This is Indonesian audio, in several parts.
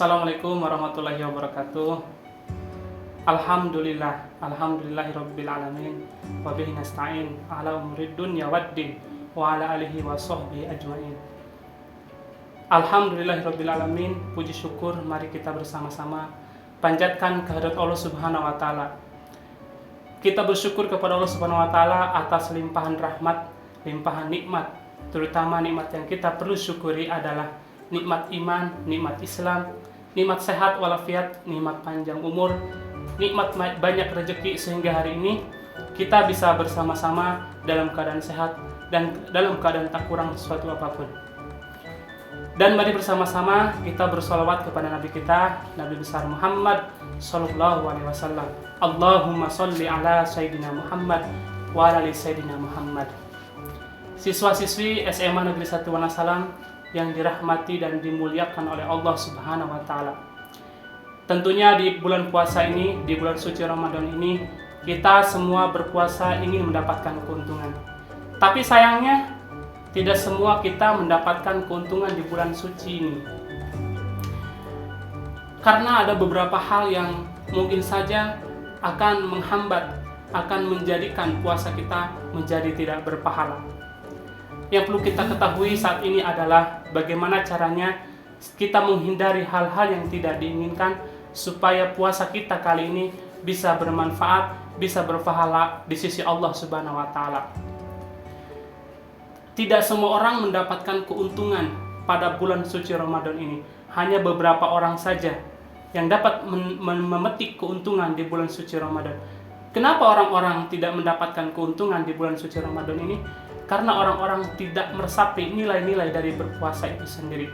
Assalamualaikum warahmatullahi wabarakatuh. Alhamdulillahirabbil alamin wa bihi nasta'in ala umurid dunya waddin wa ala alihi wa sahbihi ajmain. Alhamdulillahirabbil alamin, puji syukur mari kita bersama-sama panjatkan kehadirat Allah Subhanahu wa taala. Kita bersyukur kepada Allah Subhanahu wa taala atas limpahan rahmat, limpahan nikmat, terutama nikmat yang kita perlu syukuri adalah nikmat iman, nikmat Islam, nikmat sehat walafiat, nikmat panjang umur, nikmat banyak rezeki, sehingga hari ini kita bisa bersama-sama dalam keadaan sehat dan dalam keadaan tak kurang sesuatu apapun. Dan mari bersama-sama kita bersolawat kepada Nabi kita, Nabi besar Muhammad Sallallahu Alaihi Wasallam. Allahumma sholli ala Sayyidina Muhammad wa ala ali Sayyidina Muhammad. Siswa-siswi SMA Negeri 1 Wonosalam yang dirahmati dan dimuliakan oleh Allah Subhanahu wa taala. Tentunya di bulan puasa ini, di bulan suci Ramadan ini, kita semua berpuasa ingin mendapatkan keuntungan. Tapi sayangnya tidak semua kita mendapatkan keuntungan di bulan suci ini. Karena ada beberapa hal yang mungkin saja akan menghambat, akan menjadikan puasa kita menjadi tidak berpahala. Yang perlu kita ketahui saat ini adalah bagaimana caranya kita menghindari hal-hal yang tidak diinginkan supaya puasa kita kali ini bisa bermanfaat, bisa berpahala di sisi Allah Subhanahu wa taala. Tidak semua orang mendapatkan keuntungan pada bulan suci Ramadan ini. Hanya beberapa orang saja yang dapat memetik keuntungan di bulan suci Ramadan. Kenapa orang-orang tidak mendapatkan keuntungan di bulan suci Ramadan ini? Karena orang-orang tidak meresapi nilai-nilai dari berpuasa itu sendiri.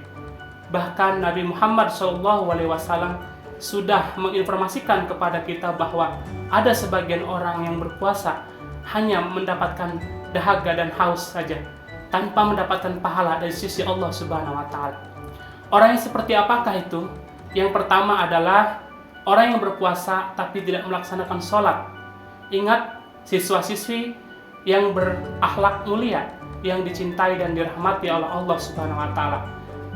Bahkan Nabi Muhammad SAW sudah menginformasikan kepada kita bahwa ada sebagian orang yang berpuasa hanya mendapatkan dahaga dan haus saja, tanpa mendapatkan pahala dari sisi Allah Subhanahu wa taala. Orang yang seperti apakah itu? Yang pertama adalah orang yang berpuasa tapi tidak melaksanakan sholat. Ingat, siswa-siswi yang berakhlak mulia, yang dicintai dan dirahmati oleh Allah Subhanahu wa taala,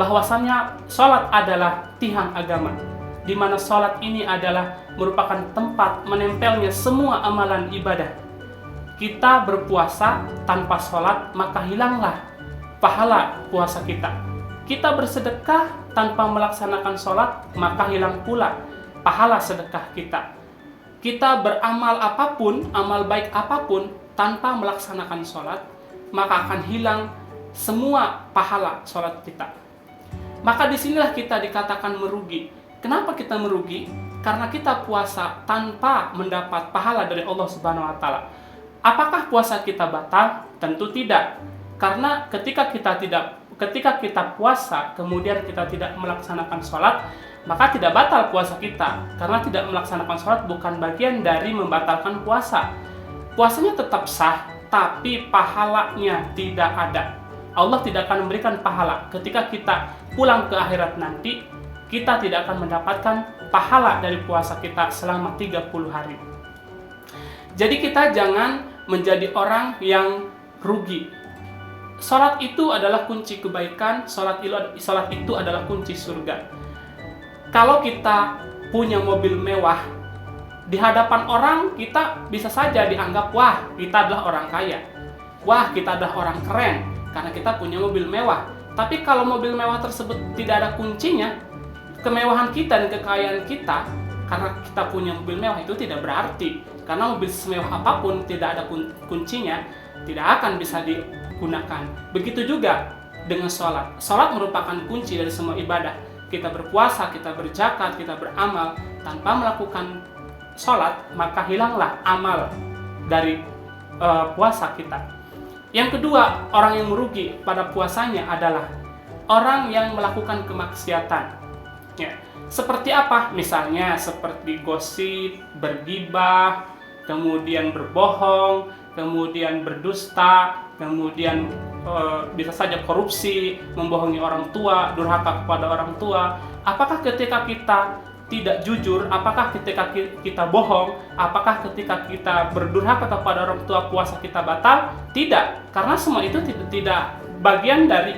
bahwasannya sholat adalah tiang agama, di mana sholat ini adalah merupakan tempat menempelnya semua amalan ibadah. Kita berpuasa tanpa sholat, maka hilanglah pahala puasa kita. Kita bersedekah tanpa melaksanakan sholat, maka hilang pula pahala sedekah kita. Kita beramal apapun, amal baik apapun, tanpa melaksanakan sholat, maka akan hilang semua pahala sholat kita. Maka disinilah kita dikatakan merugi. Kenapa kita merugi? Karena kita puasa tanpa mendapat pahala dari Allah Subhanahu wa taala. Apakah puasa kita batal? Tentu tidak. Karena ketika kita puasa kemudian kita tidak melaksanakan sholat, maka tidak batal puasa kita. Karena tidak melaksanakan sholat bukan bagian dari membatalkan puasa. Puasanya tetap sah, tapi pahalanya tidak ada. Allah tidak akan memberikan pahala. Ketika kita pulang ke akhirat nanti, kita tidak akan mendapatkan pahala dari puasa kita selama 30 hari. Jadi kita jangan menjadi orang yang rugi. Salat itu adalah kunci kebaikan, salat itu adalah kunci surga. Kalau kita punya mobil mewah, di hadapan orang kita bisa saja dianggap, wah kita adalah orang kaya, wah kita adalah orang keren karena kita punya mobil mewah. Tapi kalau mobil mewah tersebut tidak ada kuncinya, kemewahan kita dan kekayaan kita karena kita punya mobil mewah itu tidak berarti. Karena mobil semewah apapun tidak ada kuncinya, tidak akan bisa digunakan. Begitu juga dengan sholat. Sholat merupakan kunci dari semua ibadah. Kita berpuasa, kita berzakat, kita beramal tanpa melakukan sholat, maka hilanglah amal dari puasa kita. Yang kedua, orang yang merugi pada puasanya adalah orang yang melakukan kemaksiatan. Ya. Seperti apa? Misalnya seperti gosip, bergibah, kemudian berbohong, kemudian berdusta, kemudian bisa saja korupsi, membohongi orang tua, durhaka kepada orang tua. Apakah ketika kita tidak jujur, apakah ketika kita bohong, apakah ketika kita berdurhaka kepada orang tua puasa kita batal? Tidak, karena semua itu tidak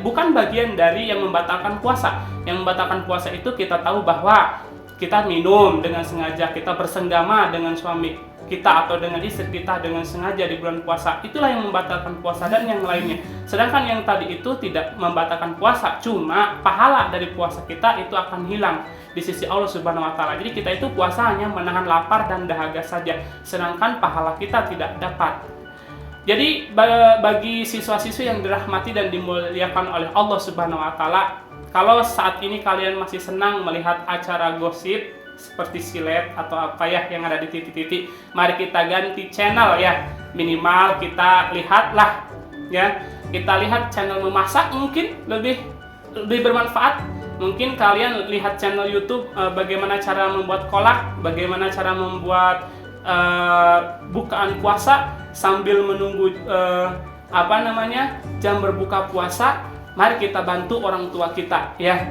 bukan bagian dari yang membatalkan puasa. Yang membatalkan puasa itu kita tahu bahwa kita minum dengan sengaja, kita bersenggama dengan suami kita atau dengan istri kita dengan sengaja di bulan puasa, itulah yang membatalkan puasa dan yang lainnya. Sedangkan yang tadi itu tidak membatalkan puasa, cuma pahala dari puasa kita itu akan hilang di sisi Allah Subhanahu wa taala. Jadi kita itu puasa hanya menahan lapar dan dahaga saja, sedangkan pahala kita tidak dapat. Jadi bagi siswa-siswi yang dirahmati dan dimuliakan oleh Allah Subhanahu wa taala, kalau saat ini kalian masih senang melihat acara gosip seperti silet atau apa ya yang ada di TV, mari kita ganti channel ya. Minimal kita lihatlah ya. Kita lihat channel memasak, mungkin lebih bermanfaat. Mungkin kalian lihat channel YouTube bagaimana cara membuat kolak, bagaimana cara membuat bukaan puasa sambil menunggu jam berbuka puasa. Mari kita bantu orang tua kita ya.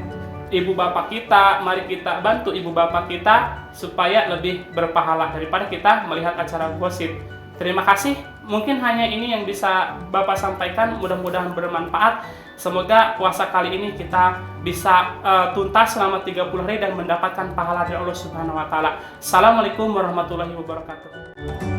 Ibu bapak kita, mari kita bantu ibu bapak kita supaya lebih berpahala daripada kita melihat acara gosip. Terima kasih, mungkin hanya ini yang bisa Bapak sampaikan, mudah-mudahan bermanfaat. Semoga puasa kali ini kita bisa tuntas selama 30 hari dan mendapatkan pahala dari Allah Subhanahu wa taala. Assalamualaikum warahmatullahi wabarakatuh.